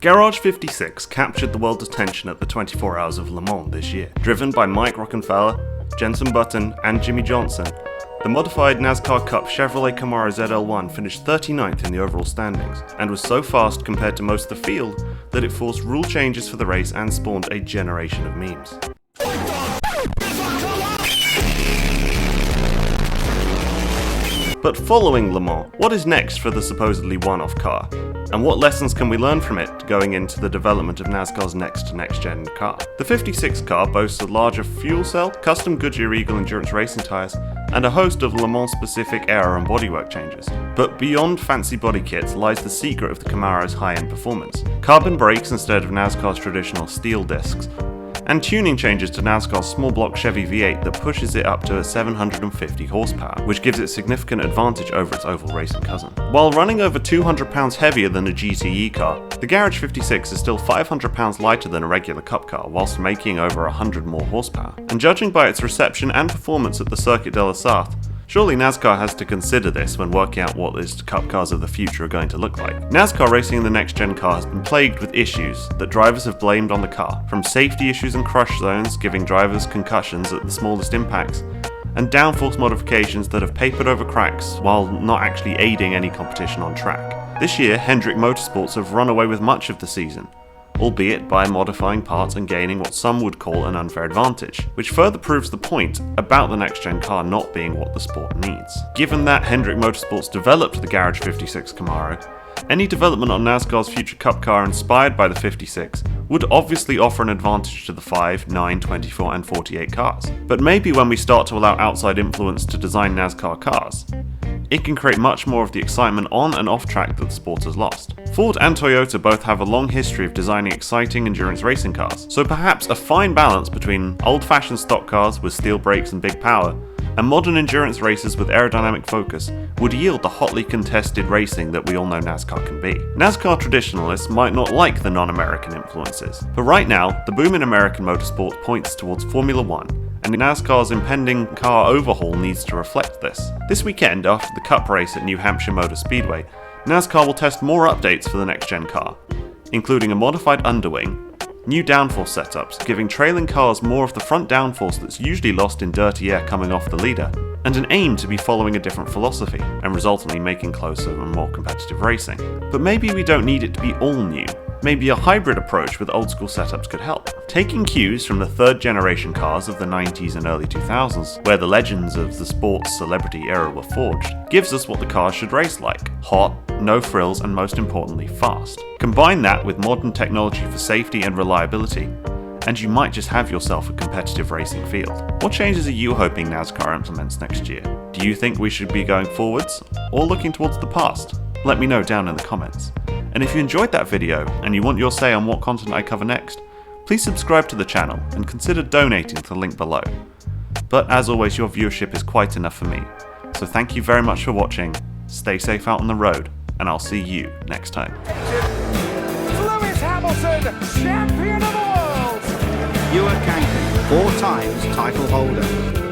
Garage 56 captured the world's attention at the 24 Hours of Le Mans this year. Driven by Mike Rockenfeller, Jenson Button, and Jimmy Johnson, the modified NASCAR Cup Chevrolet Camaro ZL1 finished 39th in the overall standings, and was so fast compared to most of the field that it forced rule changes for the race and spawned a generation of memes. But following Le Mans, what is next for the supposedly one-off car? And what lessons can we learn from it going into the development of NASCAR's next-gen car? The 56 car boasts a larger fuel cell, custom Goodyear Eagle endurance racing tyres, and a host of Le Mans-specific aero and bodywork changes. But beyond fancy body kits lies the secret of the Camaro's high-end performance. Carbon brakes instead of NASCAR's traditional steel discs, and tuning changes to NASCAR's small block Chevy V8 that pushes it up to a 750 horsepower, which gives it significant advantage over its oval racing cousin. While running over 200 pounds heavier than a GTE car, the Garage 56 is still 500 pounds lighter than a regular Cup car, whilst making over 100 more horsepower. And judging by its reception and performance at the Circuit de la Sarthe, surely NASCAR has to consider this when working out what these Cup cars of the future are going to look like. NASCAR racing in the next-gen car has been plagued with issues that drivers have blamed on the car, from safety issues in crush zones giving drivers concussions at the smallest impacts, and downforce modifications that have papered over cracks while not actually aiding any competition on track. This year, Hendrick Motorsports have run away with much of the season, albeit by modifying parts and gaining what some would call an unfair advantage, which further proves the point about the next-gen car not being what the sport needs. Given that Hendrick Motorsports developed the Garage 56 Camaro, any development on NASCAR's future Cup car inspired by the 56 would obviously offer an advantage to the 5, 9, 24 and 48 cars. But maybe when we start to allow outside influence to design NASCAR cars, it can create much more of the excitement on and off track that the sport has lost. Ford and Toyota both have a long history of designing exciting endurance racing cars, so perhaps a fine balance between old-fashioned stock cars with steel brakes and big power, and modern endurance races with aerodynamic focus would yield the hotly contested racing that we all know NASCAR can be. NASCAR traditionalists might not like the non-American influences, but right now, the boom in American motorsport points towards Formula One, and NASCAR's impending car overhaul needs to reflect this. This weekend, after the Cup race at New Hampshire Motor Speedway, NASCAR will test more updates for the next-gen car, including a modified underwing, new downforce setups, giving trailing cars more of the front downforce that's usually lost in dirty air coming off the leader, and an aim to be following a different philosophy, and resultantly making closer and more competitive racing. But maybe we don't need it to be all new. Maybe a hybrid approach with old school setups could help. Taking cues from the third generation cars of the 90s and early 2000s, where the legends of the sports celebrity era were forged, gives us what the cars should race like: hot, no frills, and most importantly, fast. Combine that with modern technology for safety and reliability, and you might just have yourself a competitive racing field. What changes are you hoping NASCAR implements next year? Do you think we should be going forwards, or looking towards the past? Let me know down in the comments. And if you enjoyed that video, and you want your say on what content I cover next, please subscribe to the channel and consider donating to the link below. But as always, your viewership is quite enough for me, so thank you very much for watching, stay safe out on the road, and I'll see you next time. Lewis Hamilton, champion of the world! Ewan Kankin, 4 times title holder.